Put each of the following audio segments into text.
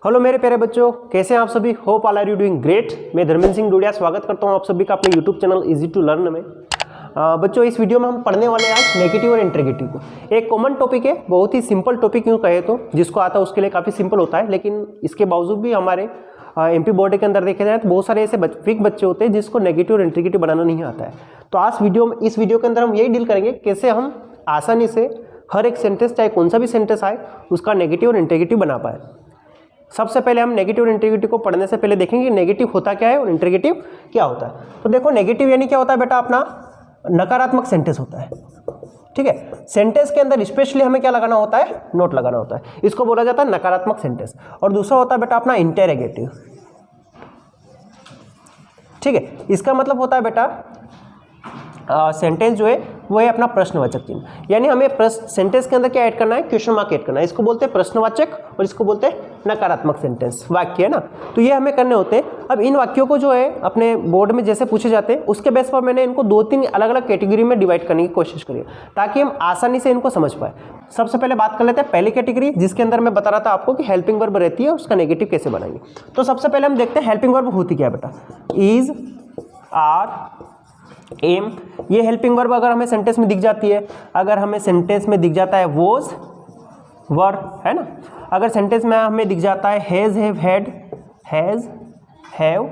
Hello मेरे प्यारे बच्चों, कैसे हैं आप सभी। Hope all are you doing great. मैं धर्मेंद्र सिंह डोडिया स्वागत करता हूं आप सभी का अपने YouTube channel easy to learn में। बच्चों, इस वीडियो में हम पढ़ने वाले हैं आज नेगेटिव और इंटरगेटिव को। एक कॉमन टॉपिक है, बहुत ही सिंपल टॉपिक यूँ कहे तो, जिसको आता है उसके लिए काफ़ी सिंपल होता है, लेकिन इसके बावजूद भी हमारे एमपी बोर्ड के अंदर देखे जाए तो बहुत सारे ऐसे वीक बच्चे होते हैं जिसको नेगेटिव और इंटरगेटिव बनाना नहीं आता है। तो आज इस वीडियो के अंदर हम यही डील करेंगे कैसे हम आसानी से हर एक सेंटेंस, चाहे कौन सा भी सेंटेंस आए, उसका नेगेटिव और इंटरगेटिव बना पाए। सबसे पहले हम नेगेटिव और इंटरगेटिव को पढ़ने से पहले देखेंगे कि नेगेटिव होता क्या है और इंटरगेटिव क्या होता है। तो देखो, नेगेटिव यानी क्या होता है बेटा, अपना नकारात्मक सेंटेंस होता है। ठीक है, सेंटेंस के अंदर स्पेशली हमें क्या लगाना होता है, नोट लगाना होता है। इसको बोला जाता है नकारात्मक सेंटेंस। और दूसरा होता है बेटा अपना इंटरगेटिव। ठीक है, इसका मतलब होता है बेटा सेंटेंस जो है वो है अपना प्रश्नवाचक चिन्ह, यानी हमें सेंटेंस के अंदर क्या ऐड करना है, क्वेश्चन मार्क ऐड करना है। इसको बोलते हैं प्रश्नवाचक और इसको बोलते हैं नकारात्मक सेंटेंस, वाक्य है ना। तो ये हमें करने होते हैं। अब इन वाक्यों को जो है अपने बोर्ड में जैसे पूछे जाते हैं उसके बेस पर मैंने इनको 2-3 अलग अलग कैटेगरी में डिवाइड करने की कोशिश करी ताकि हम आसानी से इनको समझ पाए। सबसे पहले बात कर लेते हैं पहली कैटेगरी, जिसके अंदर मैं बता रहा था आपको कि हेल्पिंग वर्ब रहती है, उसका नेगेटिव कैसे बनाएंगे। तो सबसे पहले हम देखते हैं हेल्पिंग वर्ब होती क्या है बेटा। इज, आर, एम, ये हेल्पिंग वर्ब अगर हमें सेंटेंस में दिख जाती है, अगर हमें सेंटेंस में दिख जाता है वॉज, वर, है ना। अगर सेंटेंस में हमें दिख जाता है has, have, head, has, have,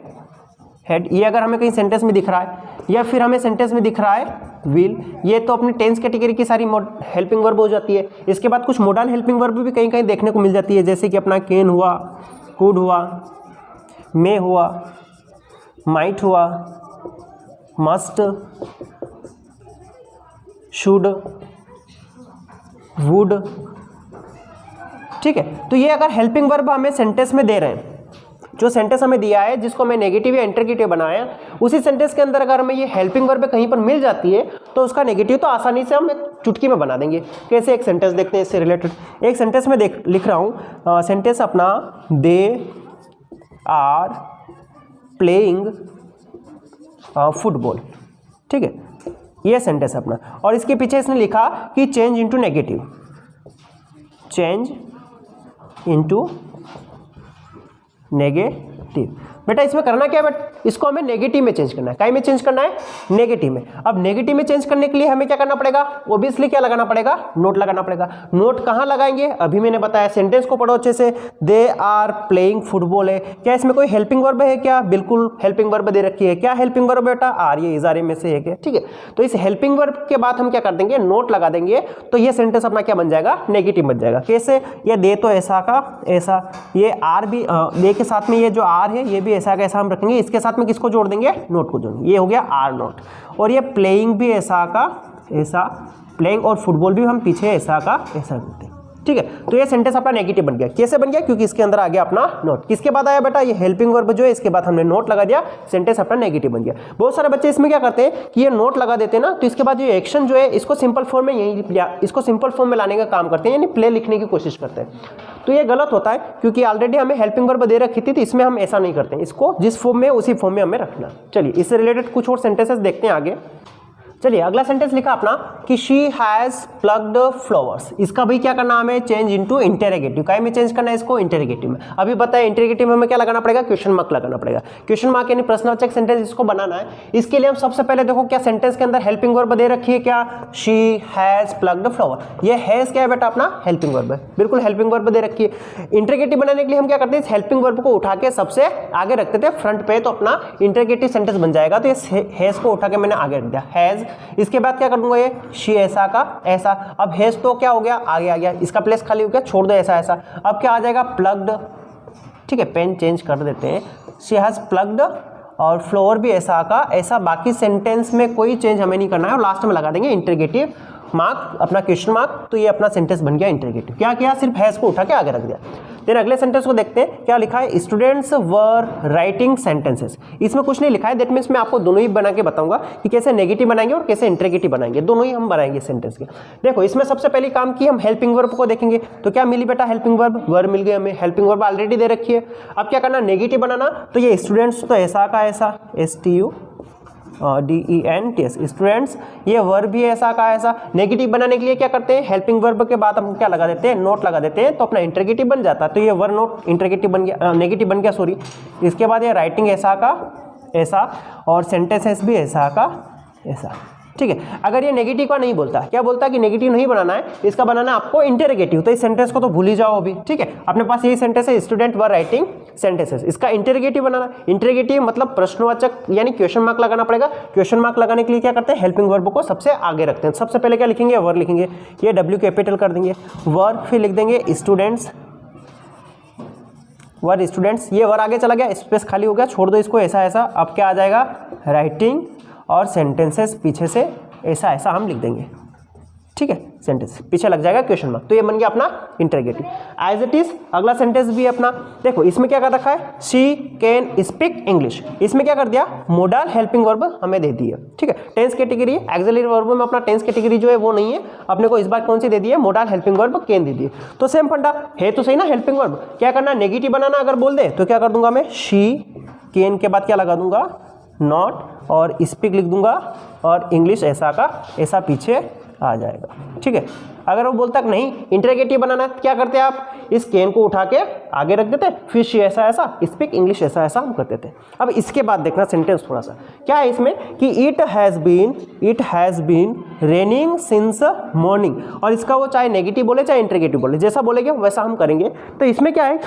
head, ये अगर हमें कहीं सेंटेंस में दिख रहा है, या फिर हमें सेंटेंस में दिख रहा है विल, ये तो अपनी टेंस कैटेगरी की सारी हेल्पिंग वर्ब हो जाती है। इसके बाद कुछ मॉडल हेल्पिंग वर्ब भी कहीं कहीं देखने को मिल जाती है, जैसे कि अपना कैन हुआ, कुड हुआ, मे हुआ, माइट हुआ, मस्ट, शुड, वुड। ठीक है, तो ये अगर हेल्पिंग वर्ब हमें सेंटेंस में दे रहे हैं, जो सेंटेंस हमें दिया है जिसको हमें नेगेटिव या इंटरगेटिव बनाया, उसी सेंटेंस के अंदर अगर हमें ये हेल्पिंग वर्ब कहीं पर मिल जाती है तो उसका नेगेटिव तो आसानी से हम एक चुटकी में बना देंगे। कैसे, एक सेंटेंस देखते हैं इससे रिलेटेड। एक सेंटेंस में लिख रहा हूँ सेंटेंस अपना, दे आर प्लेइंग फुटबॉल। ठीक है, ये सेंटेंस अपना, और इसके पीछे इसने लिखा कि change into negative, change into negative. बेटा इसमें करना क्या है बेटा, इसको हमें नेगेटिव में चेंज करना है। काय में चेंज करना है, नेगेटिव में। अब नेगेटिव में चेंज करने के लिए हमें क्या करना पड़ेगा, ऑब्वियसली क्या लगाना पड़ेगा, नोट लगाना पड़ेगा। नोट कहाँ लगाएंगे, अभी मैंने बताया, सेंटेंस को पढ़ो अच्छे से। दे आर प्लेइंग फुटबॉल है, क्या इसमें कोई हेल्पिंग वर्ब है क्या, बिल्कुल हेल्पिंग वर्ब दे रखी है। क्या हेल्पिंग वर्ब बेटा, आर, ये इजारे में से है क्या। ठीक है, तो इस हेल्पिंग वर्ब के बाद हम क्या कर देंगे, नोट लगा देंगे, तो ये सेंटेंस अपना क्या बन जाएगा, नेगेटिव बन जाएगा। कैसे, ये दे तो ऐसा का ऐसा, ये आर भी दे के साथ में ये जो आर है ये भी ऐसा का ऐसा हम रखेंगे, इसके साथ में किसको जोड़ देंगे, नोट को जोड़ेंगे, ये हो गया आर नोट। और ये प्लेइंग भी ऐसा का ऐसा, प्लेइंग और फुटबॉल भी हम पीछे ऐसा का ऐसा करते हैं। ठीक है, तो ये सेंटेंस अपना नेगेटिव बन गया। कैसे बन गया, क्योंकि इसके अंदर आ गया अपना नोट। किसके बाद आया बेटा, ये हेल्पिंग वर्ब जो है, इसके बाद हमने नोट लगा दिया, सेंटेंस अपना नेगेटिव बन गया। बहुत सारे बच्चे इसमें क्या करते हैं कि ये नोट लगा देते हैं ना, तो इसके बाद ये एक्शन जो है इसको सिंपल फॉर्म में इसको सिंपल फॉर्म में लाने का काम करते हैं, यानी प्ले लिखने की कोशिश करते हैं। तो ये गलत होता है, क्योंकि ऑलरेडी हमें हेल्पिंग वर्ब दे रखी थी, तो इसमें हम ऐसा नहीं करते हैं। इसको जिस फॉर्म में उसी फॉर्म में हमें रखना। चलिए इससे रिलेटेड कुछ और सेंटेंसेस देखते हैं आगे। चलिए अगला सेंटेंस लिखा अपना कि शी हैज प्लग्ड फ्लावर्स। इसका भी क्या करना हमें, चेंज इनटू इंटरगेटिव। काय में चेंज करना है इसको, इंटरगेटिव में। अभी बताया इंटरगेटिव में हमें क्या लगाना पड़ेगा, क्वेश्चन मार्क लगाना पड़ेगा। क्वेश्चन मार्क यानी प्रश्नवाचक सेंटेंस इसको बनाना है। इसके लिए हम सबसे पहले देखो क्या सेंटेंस के अंदर हेल्पिंग वर्ब दे रखी है, क्या, शी हैज प्लग्ड फ्लावर। ये हैज क्या है बेटा, अपना हेल्पिंग वर्ब है, बिल्कुल हेल्पिंग वर्ब दे रखी है। इंटरगेटिव बनाने के लिए हम क्या करते हैं, इस हेल्पिंग वर्ब को उठा के सबसे आगे रखते थे फ्रंट पे, तो अपना इंटरगेटिव सेंटेंस बन जाएगा। तो ये हैज को उठा के मैंने आगे रख दिया, हैज। इसके बाद क्या कर दूंगा, ये शी ऐसा का ऐसा। अब हैज तो क्या हो गया, आगे आ गया, इसका प्लेस खाली हो गया, छोड़ दो ऐसा ऐसा। अब क्या आ जाएगा, प्लग्ड। ठीक है, पेन चेंज कर देते हैं, शी हैज प्लग्ड, और फ्लोर भी ऐसा का ऐसा। बाकी सेंटेंस में कोई चेंज हमें नहीं करना है, और लास्ट में लगा देंगे इंटरगेटिव मार्क, अपना क्वेश्चन मार्क। तो ये अपना सेंटेंस बन गया इंटरगेटिव। क्या किया, सिर्फ हैज को उठा के आगे रख दिया। फिर अगले सेंटेंस को देखते हैं, क्या लिखा है, स्टूडेंट्स वर राइटिंग सेंटेंसेस। इसमें कुछ नहीं लिखा है, दैट मीन्स मैं आपको दोनों ही बना के बताऊंगा कि कैसे नेगेटिव बनाएंगे और कैसे इंटरगेटिव बनाएंगे, दोनों ही हम बनाएंगे सेंटेंस के। देखो इसमें सबसे पहले काम की हम हेल्पिंग वर्ब को देखेंगे, तो क्या मिली बेटा, हेल्पिंग वर्ब, वर्ब मिल गई हमें, हेल्पिंग वर्ब ऑलरेडी दे रखी है। अब क्या करना, नेगेटिव बनाना, तो ये स्टूडेंट्स तो ऐसा का ऐसा, STU DENTS स्टूडेंट्स, ये वर्ब भी ऐसा का ऐसा। नेगेटिव बनाने के लिए क्या करते हैं, हेल्पिंग वर्ब के बाद हम क्या लगा देते हैं, नोट लगा देते हैं, तो अपना इंटरगेटिव बन जाता है। तो ये वर्ब नोट इंटरगेटिव बन गया, नेगेटिव बन गया सॉरी। इसके बाद ये राइटिंग ऐसा का ऐसा और सेंटेंसेस भी ऐसा का ऐसा, ठीक है। अगर ये नेगेटिव का नहीं बोलता, क्या बोलता है कि नेगेटिव नहीं बनाना है, इसका बनाना है आपको इंटरगेटिव, तो इस सेंटेंस को तो भूल ही जाओ अभी, ठीक है। अपने पास यही सेंटेंस है, स्टूडेंट वर राइटिंग सेंटेंसेस, इसका इंटरगेटिव बनाना। इंटरगेटिव मतलब प्रश्नवाचक यानी क्वेश्चन मार्क लगाना पड़ेगा। क्वेश्चन मार्क लगाने के लिए क्या करते हैं, हेल्पिंग वर्ब को सबसे आगे रखते हैं। सबसे पहले क्या लिखेंगे, वर लिखेंगे, ये W कैपिटल कर देंगे, वर, फिर लिख देंगे स्टूडेंट्स, वर स्टूडेंट्स, ये वर आगे चला गया, स्पेस खाली हो गया, छोड़ दो इसको, ऐसा ऐसा। अब क्या आ जाएगा, राइटिंग और सेंटेंसेस पीछे से ऐसा ऐसा हम लिख देंगे, ठीक है। सेंटेंस पीछे लग जाएगा क्वेश्चन मार्क, तो ये बन गया अपना इंटरगेटिव। एज इट इज अगला सेंटेंस भी अपना देखो, इसमें क्या कर रखा है, शी कैन स्पीक इंग्लिश, इसमें क्या कर दिया, मोडल हेल्पिंग वर्ब हमें दे दी है, ठीक है। टेंस कैटेगरी, एक्सिलरी वर्ब में अपना टेंस कैटेगरी जो है वो नहीं है, अपने को इस बार कौन सी दे दी है, मोडल हेल्पिंग वर्ब कैन दे दी है। तो सेम फंडा है तो सही ना, हेल्पिंग वर्ब क्या करना, नेगेटिव बनाना। अगर बोल दे तो क्या कर दूंगा मैं, शी कैन के बाद क्या लगा दूंगा, नॉट, और स्पीक लिख दूंगा, और इंग्लिश ऐसा का ऐसा पीछे आ जाएगा, ठीक है। अगर वो बोलता कि नहीं इंटरगेटिव बनाना है, क्या करते हैं आप, इस कैन को उठा के आगे रख देते, फिर शी ऐसा ऐसा, स्पीक इंग्लिश ऐसा ऐसा हम करते थे। अब इसके बाद देखना सेंटेंस थोड़ा सा क्या है इसमें कि it has been raining since morning, और इसका वो चाहे नेगेटिव बोले चाहे इंटरगेटिव बोले, जैसा बोलेंगे वैसा हम करेंगे। तो इसमें क्या है,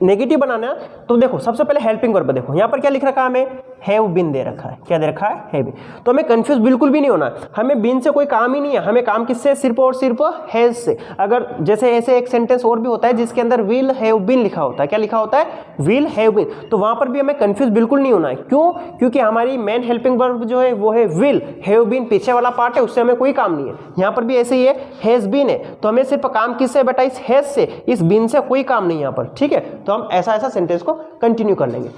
नेगेटिव बनाना है, तो देखो सबसे पहले हेल्पिंग वर्ब देखो, यहाँ पर क्या लिख रखा है हमें, हैव बीन दे रखा है, क्या दे रखा है, हैव बीन। तो हमें कंफ्यूज बिल्कुल भी नहीं होना, हमें बीन से कोई काम ही नहीं है, हमें काम किससे, सिर्फ और सिर्फ हैज से। अगर जैसे ऐसे एक सेंटेंस और भी होता है जिसके अंदर विल हैव बीन लिखा होता है, क्या लिखा होता है, विल हैव बीन, तो वहां पर भी हमें कंफ्यूज बिल्कुल नहीं होना है। क्यों, क्योंकि हमारी मेन हेल्पिंग वर्ब जो है वो है विल, हैव बीन पीछे वाला पार्ट है, उससे हमें कोई काम नहीं है। यहाँ पर भी ऐसे ही है, हैज बीन है, तो हमें सिर्फ काम किससे बेटा, इस हैज से, इस बीन से कोई काम नहीं यहाँ पर, ठीक है। तो हम ऐसा ऐसा सेंटेंस को कंटिन्यू कर लेंगे।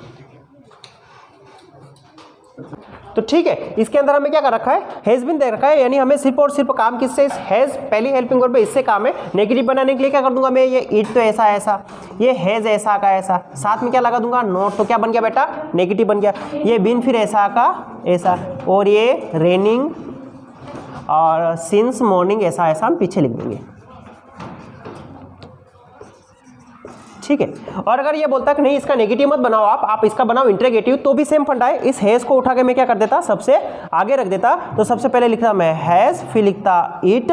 तो ठीक है, इसके अंदर हमें क्या कर रखा है, हैज बीन दे रखा है, यानी हमें सिर्फ और सिर्फ काम किससे, इस हैज पहली हेल्पिंग वर्ब है, इससे काम है। नेगेटिव बनाने के लिए क्या कर दूंगा मैं, ये इट तो ऐसा ऐसा, ये हैज ऐसा का ऐसा, साथ में क्या लगा दूंगा, नॉट, तो क्या बन गया बेटा, नेगेटिव बन गया। ये बीन फिर ऐसा का ऐसा, और ये रेनिंग और सिंस मॉर्निंग ऐसा ऐसा हम पीछे लिख देंगे, ठीक है। और अगर ये बोलता कि नहीं इसका नेगेटिव मत बनाओ आप इसका बनाओ इंटरगेटिव, तो भी सेम फंडा है। इस हैज को उठा के मैं क्या कर देता, सबसे आगे रख देता, तो सबसे पहले लिखता मैं हैज, फिर लिखता इट,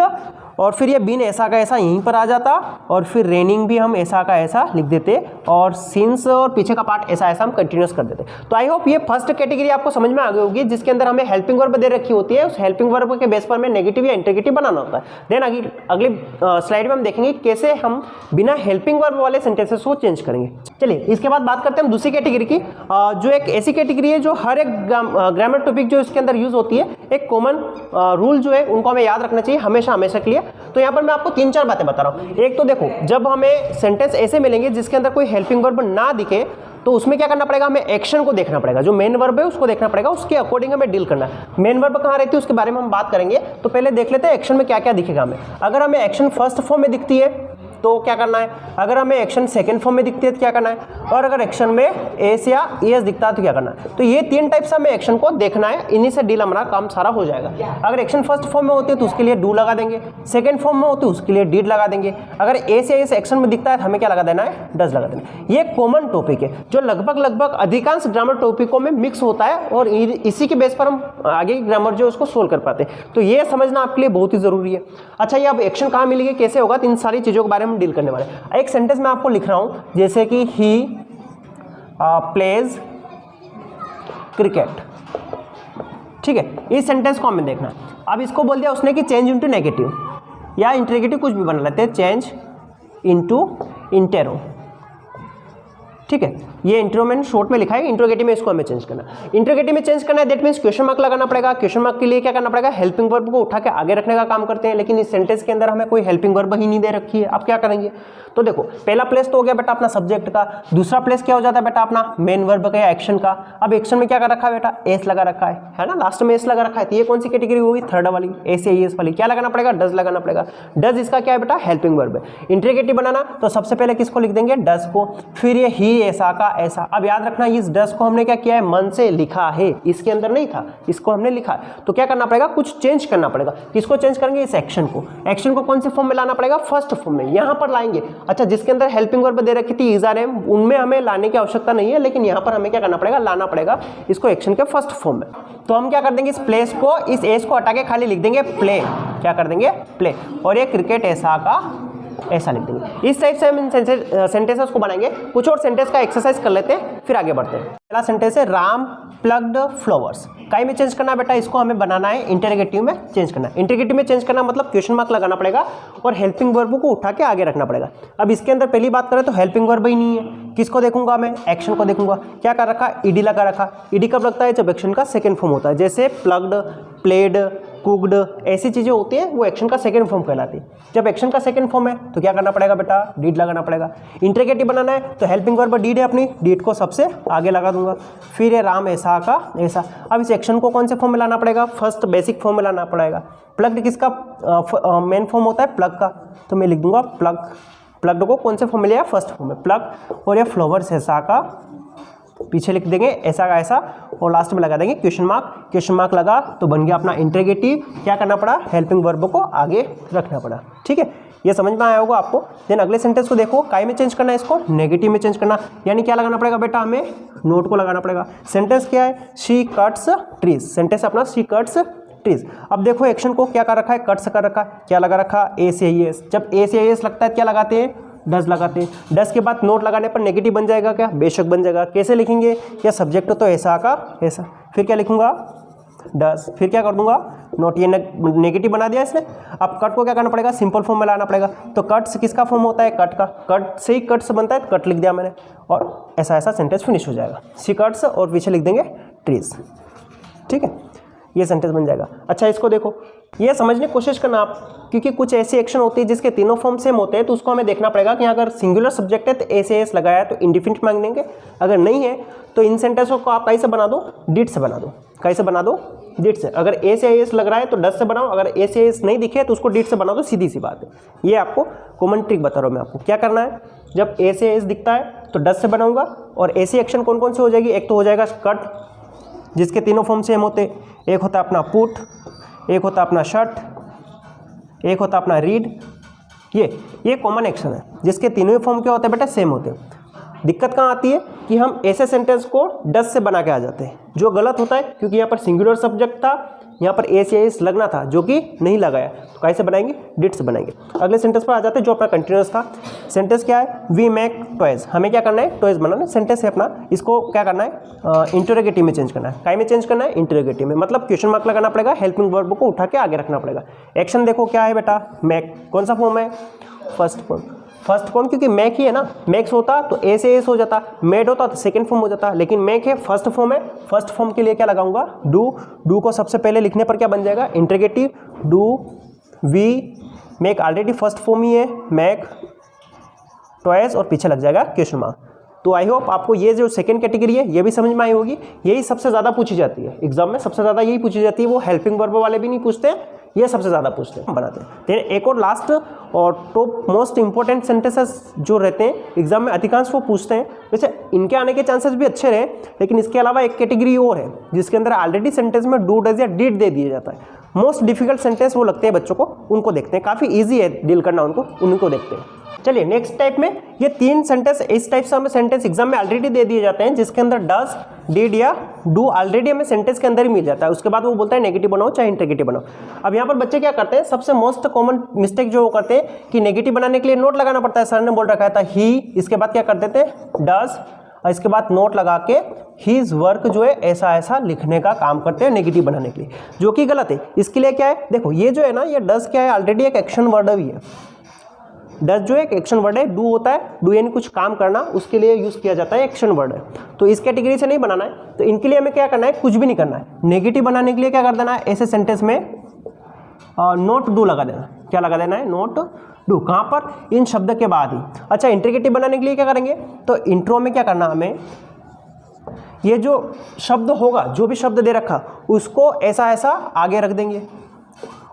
और फिर ये बीन ऐसा का ऐसा यहीं पर आ जाता, और फिर रेनिंग भी हम ऐसा का ऐसा लिख देते, और सिंस और पीछे का पार्ट ऐसा ऐसा हम कंटिन्यूस कर देते। तो आई होप ये फर्स्ट कैटेगरी आपको समझ में आ गई होगी, जिसके अंदर हमें हेल्पिंग वर्ब दे रखी होती है, उस हेल्पिंग वर्ब के बेस पर हमें नेगेटिव या इंटरगेटिव बनाना होता है। देन अगली स्लाइड में हम देखेंगे कैसे हम बिना हेल्पिंग वर्ब वाले सेंटेंसेस को चेंज करेंगे। चलिए इसके बाद बात करते हैं हम दूसरी कैटेगरी की, जो एक ऐसी कैटेगरी है जो हर एक ग्रामर टॉपिक जो इसके अंदर यूज होती है, एक कॉमन रूल जो है उनको हमें याद रखना चाहिए हमेशा हमेशा के लिए। तो यहाँ पर मैं आपको 3-4 बातें बता रहा हूँ। एक तो देखो, जब हमें सेंटेंस ऐसे मिलेंगे जिसके अंदर कोई हेल्पिंग वर्ब ना दिखे, तो उसमें क्या करना पड़ेगा, हमें एक्शन को देखना पड़ेगा, जो मेन वर्ब है उसको देखना पड़ेगा, उसके अकॉर्डिंग हमें डील करना है। मेन वर्ब कहाँ रहती है उसके बारे में हम बात करेंगे, तो पहले देख लेते हैं एक्शन में क्या क्या दिखेगा हमें। अगर हमें एक्शन फर्स्ट फॉर्म में दिखती है तो क्या करना है, अगर हमें एक्शन सेकंड फॉर्म में दिखती है तो क्या करना है, और अगर एक्शन में एस या एस दिखता है तो क्या करना है। तो ये 3 टाइप से हमें एक्शन को देखना है, इन्हीं से डील हमारा काम सारा हो जाएगा। अगर एक्शन फर्स्ट फॉर्म में होती है तो उसके लिए डू लगा देंगे, सेकंड फॉर्म में होती है उसके लिए डीड लगा देंगे, अगर एस या एस एक्शन में दिखता है तो हमें क्या लगा देना है, डज लगा देना है। ये कॉमन टॉपिक है जो लगभग अधिकांश ग्रामर टॉपिकों में मिक्स होता है, और इसी के बेस पर हम आगे की ग्रामर जो उसको सोल्व कर पाते हैं। तो ये समझना आपके लिए बहुत ही जरूरी है। अच्छा, ये अब एक्शन कहाँ मिलेगी, कैसे होगा, तो इन सारी चीजों के बारे में डील करने वाले हैं। एक सेंटेंस मैं आपको लिख रहा हूं, जैसे कि ही प्लेज क्रिकेट, ठीक है। इस सेंटेंस को हमें देखना। अब इसको बोल दिया उसने कि चेंज इनटू नेगेटिव या इंटरगेटिव, कुछ भी बना लेते हैं, चेंज इनटू इंटेरो, ठीक है। ये इंट्रो मैंने शॉर्ट में लिखा है, इंट्रोगेटिव में इसको हमें चेंज करना है। इंट्रोगेटिव में चेंज करना है, दैट मींस क्वेश्चन मार्क लगाना पड़ेगा। क्वेश्चन मार्क के लिए क्या करना पड़ेगा, हेल्पिंग वर्ब को उठा के आगे रखने का काम करते हैं, लेकिन इस सेंटेंस के अंदर हमें कोई हेल्पिंग वर्ब ही नहीं दे रखी है। आप क्या करेंगे, तो देखो पहला प्लेस तो हो गया बेटा अपना सब्जेक्ट का, दूसरा प्लेस क्या हो जाता है बेटा अपना मेन वर्ब का या एक्शन का। अब एक्शन में क्या कर रखा है बेटा, एस लगा रखा है ना, लास्ट में एस लगा रखा है, तो ये कौन सी कैटेगरी होगी, थर्ड वाली, एस या एस वाली। क्या लगाना पड़ेगा, डज लगाना पड़ेगा। डज इसका क्या है बेटा, हेल्पिंग वर्ब है। इंटरगेटिव बनाना तो सबसे पहले किसको लिख देंगे, डज को, फिर ये ही ही ऐसा का ऐसा। अब याद रखना इस डस को हमने क्या किया है, मन से लिखा है, इसके अंदर नहीं था, इसको हमने लिखा है। तो क्या करना पड़ेगा, कुछ चेंज करना पड़ेगा। किसको चेंज करेंगे, इस एक्शन को। एक्शन को कौन से फॉर्म में लाना पड़ेगा, फर्स्ट फॉर्म में, यहाँ पर लाएंगे। अच्छा, जिसके अंदर हेल्पिंग वर्ब दे रखी थी इज आर एम, उनमें हमें लाने की आवश्यकता नहीं है, लेकिन यहाँ पर हमें क्या करना पड़ेगा, लाना पड़ेगा इसको एक्शन के फर्स्ट फॉर्म में। तो हम क्या कर देंगे, इस प्लेस को, इस एस को हटा के खाली लिख देंगे प्ले। क्या कर देंगे, प्ले। और ये क्रिकेट ऐसा का ऐसा लिख देंगे। इस टाइप से हम इन सेंटेंसेस को बनाएंगे। कुछ और सेंटेंस का एक्सरसाइज कर लेते हैं, फिर आगे बढ़ते हैं। पहला सेंटेंस है राम प्लग्ड फ्लावर्स। काई में चेंज करना है बेटा, इसको हमें बनाना है इंटरोगेटिव में चेंज करना है। इंटरोगेटिव में चेंज करना मतलब क्वेश्चन मार्क लगाना पड़ेगा और हेल्पिंग वर्ब को उठा के आगे रखना पड़ेगा। अब इसके अंदर पहली बात करें तो हेल्पिंग वर्ब ही नहीं है। किसको देखूंगा मैं, एक्शन को देखूंगा। क्या कर रखा, ईडी लगा रखा। ईडी कब लगता है, जब एक्शन का सेकेंड फॉर्म होता है। जैसे प्लग्ड, प्लेड, कुक्ड, ऐसी चीजें होती हैं, वो एक्शन का सेकंड फॉर्म कहलाती है। जब एक्शन का सेकंड फॉर्म है तो क्या करना पड़ेगा बेटा, डीड लगाना पड़ेगा। इंटरोगेटिव बनाना है तो हेल्पिंग वर्ब डीड है अपनी, डीड को सबसे आगे लगा दूंगा। फिर है राम ऐसा का ऐसा। अब इस एक्शन को कौन से फॉर्म में लाना पड़ेगा, फर्स्ट बेसिक फॉर्म में लाना पड़ेगा। प्लग्ड किसका मेन फॉर्म होता है, प्लग का, तो मैं लिख दूंगा प्लग। प्लग्ड को कौन से फॉर्म में लिया, फर्स्ट फॉर्म में, प्लग। और ये फ्लावर्स ऐसा का, पीछे लिख देंगे ऐसा का ऐसा, और लास्ट में लगा देंगे क्वेश्चन मार्क। क्वेश्चन मार्क लगा तो बन गया अपना इंटरोगेटिव। क्या करना पड़ा, हेल्पिंग वर्ब को आगे रखना पड़ा। ठीक है, ये समझ में आया होगा आपको। देन अगले सेंटेंस को देखो, काय में चेंज करना है, इसको नेगेटिव में चेंज करना। यानी क्या लगाना पड़ेगा बेटा, हमें नोट को लगाना पड़ेगा। सेंटेंस क्या है, शी कट्स ट्रीज। सेंटेंस अपना शी कट्स ट्रीज। अब देखो एक्शन को क्या कर रखा है, कट्स कर रखा है। क्या लगा रखा, ए से आई एस। जब ए से आई एस लगता है क्या लगाते हैं, डस लगाते हैं। डस के बाद नोट लगाने पर नेगेटिव बन जाएगा क्या, बेशक बन जाएगा। कैसे लिखेंगे, या सब्जेक्ट तो ऐसा का ऐसा, फिर क्या लिखूंगा, डस, फिर क्या कर दूंगा, नोट। ये नेगेटिव बना दिया इसने। अब कट को क्या करना पड़ेगा, सिंपल फॉर्म में लाना पड़ेगा। तो कट्स किसका फॉर्म होता है, कट का। कट से ही कट्स बनता है, कट लिख दिया मैंने, और ऐसा ऐसा सेंटेंस फिनिश हो जाएगा। सी कट्स और पीछे लिख देंगे ट्रीज। ठीक है, ये सेंटेंस बन जाएगा। अच्छा, इसको देखो, ये समझने की कोशिश करना आप, क्योंकि कुछ ऐसी एक्शन होती है जिसके तीनों फॉर्म सेम होते हैं, तो उसको हमें देखना पड़ेगा कि अगर सिंगुलर सब्जेक्ट है तो ए से एस लगाया है तो इंडिफिनिट मांग लेंगे। अगर नहीं है तो इन सेंटेंसों को आप कैसे बना दो, डिड से बना दो। कैसे बना दो, डिड से। अगर ए से एस लग रहा है तो डस से बनाओ, अगर ए से एस नहीं दिखे तो उसको डिड से बना दो, सीधी सी बात है। ये आपको कॉमन ट्रिक बता रहा हूँ मैं आपको। क्या करना है, जब ए से एस दिखता है तो डस से बनाऊंगा। और ऐसी एक्शन कौन कौन सी हो जाएगी, एक तो हो जाएगा कट, जिसके तीनों फॉर्म सेम होते। एक होता है अपना पुट, एक होता है अपना शट, एक होता है अपना रीड। ये कॉमन एक्शन है जिसके तीनों फॉर्म क्या होते हैं बेटा, सेम होते हैं। दिक्कत कहाँ आती है कि हम ऐसे सेंटेंस को डस से बना के आ जाते हैं, जो गलत होता है, क्योंकि यहाँ पर सिंगुलर सब्जेक्ट था, यहाँ पर ए से एस लगना था, जो कि नहीं लगाया। तो कैसे बनाएंगे, डिड से बनाएंगे। अगले सेंटेंस पर आ जाते हैं जो अपना कंटिन्यूअस था। सेंटेंस क्या है, वी मेक टॉयज। हमें क्या करना है, टॉयज बनाना। सेंटेंस है अपना, इसको क्या करना है, इंटरोगेटिव में चेंज करना है। काय में चेंज करना है, इंटरोगेटिव में, मतलब क्वेश्चन मार्क लगाना पड़ेगा, हेल्पिंग वर्ब को उठा के आगे रखना पड़ेगा। एक्शन देखो क्या है बेटा, मेक। कौन सा फॉर्म है, फर्स्ट फॉर्म। फर्स्ट फॉर्म क्योंकि मैक ही है ना, मैक्स होता तो ए से एस हो जाता, मेड होता तो सेकंड फॉर्म हो जाता, लेकिन मैक है, फर्स्ट फॉर्म है। फर्स्ट फॉर्म के लिए क्या लगाऊंगा, डू। डू को सबसे पहले लिखने पर क्या बन जाएगा, interrogative. Do we make, already first form ही है, मैक टॉयज, और पीछे लग जाएगा क्वेश्चन मार्क। तो आई होप आपको ये जो सेकंड कैटेगरी है ये भी समझ में आई होगी। यही सबसे ज़्यादा पूछी जाती है एग्जाम में, सबसे ज़्यादा यही पूछी जाती है। वो हेल्पिंग वर्ब वाले भी नहीं पूछते, ये सबसे ज़्यादा पूछते हैं, बनाते हैं। फिर एक और लास्ट और टॉप मोस्ट इंपॉर्टेंट सेंटेंसेस जो रहते हैं एग्जाम में, अधिकांश वो पूछते हैं। वैसे इनके आने के चांसेस भी अच्छे रहे, लेकिन इसके अलावा एक कैटेगरी और है जिसके अंदर ऑलरेडी सेंटेंस में डू, डज या डिड दे दिया जाता है। मोस्ट डिफिकल्ट सेंटेंस वो लगते हैं बच्चों को, उनको देखते हैं। काफ़ी ईजी है डील करना उनको, उनको देखते हैं। चलिए नेक्स्ट टाइप में, ये तीन सेंटेंस, इस टाइप से हमें सेंटेंस एग्जाम में ऑलरेडी दे दिए जाते हैं, जिसके अंदर डज, डिड या डू ऑलरेडी हमें सेंटेंस के अंदर ही मिल जाता है। उसके बाद वो बोलता है नेगेटिव बनाओ चाहे इंटरोगेटिव बनाओ। अब यहाँ पर बच्चे क्या करते हैं, सबसे मोस्ट कॉमन मिस्टेक जो वो करते हैं कि नेगेटिव बनाने के लिए नोट लगाना पड़ता है। सर ने बोल रखा था ही, इसके बाद क्या कर देते हैं, डज, और इसके बाद नोट लगा के हीज वर्क जो है ऐसा ऐसा लिखने का काम करते हैं नेगेटिव बनाने के लिए, जो कि गलत है। इसके लिए क्या है, देखो ये जो है ना, ये डज क्या है, ऑलरेडी एक एक्शन वर्ड भी है। डज जो एक एक्शन वर्ड है, डू होता है, डू यानी कुछ काम करना, उसके लिए यूज किया जाता है, एक्शन वर्ड है। तो इस कैटेगरी से नहीं बनाना है, तो इनके लिए हमें क्या करना है, कुछ भी नहीं करना है। नेगेटिव बनाने के लिए क्या कर देना है, ऐसे सेंटेंस में नोट डू लगा देना। क्या लगा देना है, नोट डू। कहाँ पर, इन शब्द के बाद ही। अच्छा, इंटरोगेटिव बनाने के लिए क्या करेंगे, तो इंट्रो में क्या करना हमें, ये जो शब्द होगा, जो भी शब्द दे रखा, उसको ऐसा ऐसा आगे रख देंगे,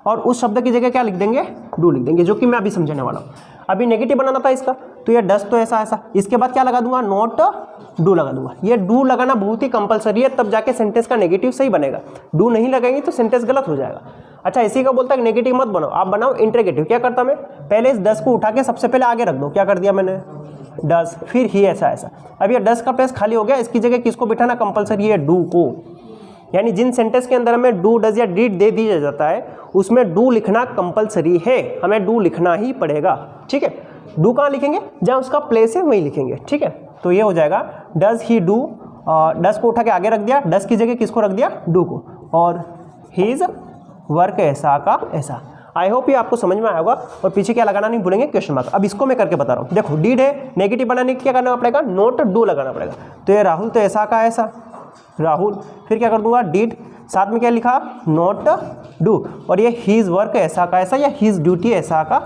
और उस शब्द की जगह क्या लिख देंगे, डू लिख देंगे, जो कि मैं अभी समझाने वाला हूँ। अभी नेगेटिव बनाना था इसका, तो ये डस तो ऐसा ऐसा, इसके बाद क्या लगा दूंगा, नॉट डू लगा दूंगा। ये डू लगाना बहुत ही कंपलसरी है, तब जाके सेंटेंस का नेगेटिव सही बनेगा। डू नहीं लगाएंगे तो सेंटेंस गलत हो जाएगा। अच्छा, इसी का बोलता है नेगेटिव मत बनाओ, आप बनाओ इंटरोगेटिव। क्या करता मैं, पहले इस डस को उठा के सबसे पहले आगे रख दो, क्या कर दिया मैंने, डस, फिर ही ऐसा ऐसा। अब ये डस का प्लेस खाली हो गया, इसकी जगह किसको बिठाना कंपलसरी है, डू को। यानी जिन सेंटेंस के अंदर हमें डू, डज या डिड दे दिया जाता है उसमें डू लिखना कंपलसरी है, हमें डू लिखना ही पड़ेगा। ठीक है, डू कहाँ लिखेंगे, जहाँ उसका प्लेस है वहीं लिखेंगे। ठीक है, तो ये हो जाएगा डज ही डू, डस को उठा के आगे रख दिया, डस की जगह किसको रख दिया, डू को, और हीज वर्क ऐसा का ऐसा। आई होप ये आपको समझ में आएगा। और पीछे क्या लगाना नहीं भूलेंगे, क्वेश्चन मार्क। अब इसको मैं करके बता रहा हूँ। देखो डिड है, नेगेटिव बनाने के क्या करना पड़ेगा, नोट डू लगाना पड़ेगा। तो ये राहुल तो ऐसा का ऐसा, राहुल, फिर क्या कर दूंगा, डिड, साथ में क्या लिखा, नोट डू, और ये हीज वर्क ऐसा का ऐसा या हीज ड्यूटी ऐसा का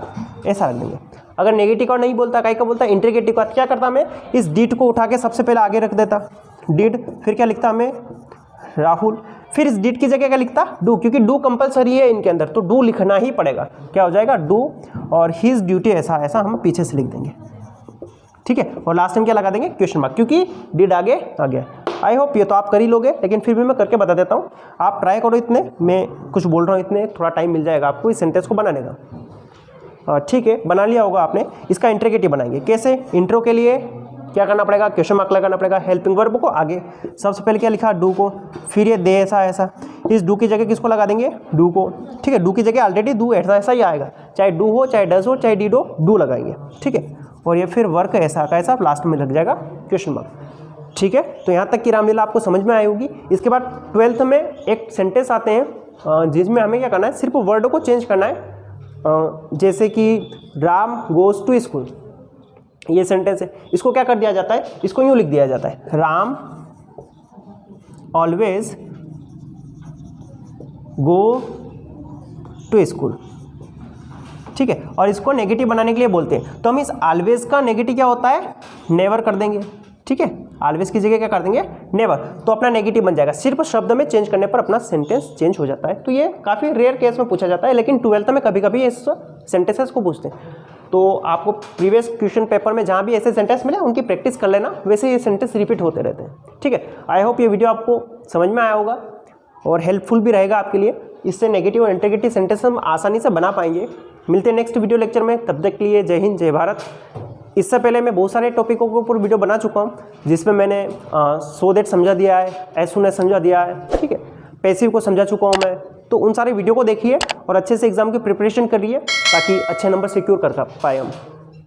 ऐसा रख देंगे। अगर नेगेटिव का नहीं बोलता, काई का बोलता, इंटरोगेटिव का, क्या करता मैं, इस डिड को उठा के सबसे पहले आगे रख देता, डिड, फिर क्या लिखता मैं, राहुल, फिर इस डिड की जगह क्या लिखता, डू, क्योंकि डू कंपलसरी है इनके अंदर, तो डू लिखना ही पड़ेगा। क्या हो जाएगा, डू, और हीज ड्यूटी ऐसा ऐसा हम पीछे से लिख देंगे। ठीक है, और लास्ट टाइम क्या लगा देंगे, क्वेश्चन मार्क, क्योंकि डिड आगे आ गया। आई होप ये तो आप कर ही लोगे, लेकिन फिर भी मैं करके बता देता हूँ। आप ट्राई करो, इतने मैं कुछ बोल रहा हूँ, इतने थोड़ा टाइम मिल जाएगा आपको इस सेंटेंस को बनाने का। ठीक है, बना लिया होगा आपने। इसका इंटरोगेटिव बनाएंगे कैसे, इंट्रो के लिए क्या करना पड़ेगा, क्वेश्चन मार्क लगाना पड़ेगा, हेल्पिंग वर्ब को आगे, सबसे पहले क्या लिखा, डू को, फिर ये दे ऐसा ऐसा, इस डू की जगह किसको लगा देंगे, डू को। ठीक है, डू की जगह ऑलरेडी डू ऐसा ऐसा ही आएगा, चाहे डू हो, चाहे डज हो, चाहे डिड हो, डू लगाएंगे। ठीक है, और ये फिर वर्क ऐसा का ऐसा लास्ट में लग जाएगा क्वेश्चन मार्क। ठीक है, तो यहाँ तक की रामलीला आपको समझ में आई होगी। इसके बाद 12th में एक सेंटेंस आते हैं जिसमें हमें क्या करना है, सिर्फ वर्ड को चेंज करना है। जैसे कि राम गोज टू स्कूल, ये सेंटेंस है, इसको क्या कर दिया जाता है, इसको यूँ लिख दिया जाता है, Ram always go to school. ठीक है, और इसको नेगेटिव बनाने के लिए बोलते हैं, तो हम इस ऑलवेज का नेगेटिव क्या होता है, नेवर कर देंगे। ठीक है, ऑलवेज की जगह क्या कर देंगे, नेवर, तो अपना नेगेटिव बन जाएगा। सिर्फ शब्द में चेंज करने पर अपना सेंटेंस चेंज हो जाता है। तो ये काफ़ी रेयर केस में पूछा जाता है, लेकिन 12th में कभी कभी इस सेंटेंसेस को पूछते हैं। तो आपको प्रीवियस क्वेश्चन पेपर में जहाँ भी ऐसे सेंटेंस मिले उनकी प्रैक्टिस कर लेना, वैसे ये सेंटेंस रिपीट होते रहते हैं। ठीक है, आई होप ये वीडियो आपको समझ में आया होगा और हेल्पफुल भी रहेगा आपके लिए। इससे नेगेटिव और इंटरोगेटिव सेंटेंस हम आसानी से बना पाएंगे। मिलते हैं नेक्स्ट वीडियो लेक्चर में, तब तक के लिए जय हिंद जय भारत। इससे पहले मैं बहुत सारे टॉपिकों के ऊपर वीडियो बना चुका हूँ, जिसमें मैंने सो दैट समझा दिया है, एज सून एज समझा दिया है। ठीक है, पैसिव को समझा चुका हूँ मैं। तो उन सारे वीडियो को देखिए और अच्छे से एग्जाम की प्रिपरेशन करिए, ताकि अच्छे नंबर सिक्योर कर पाए हम।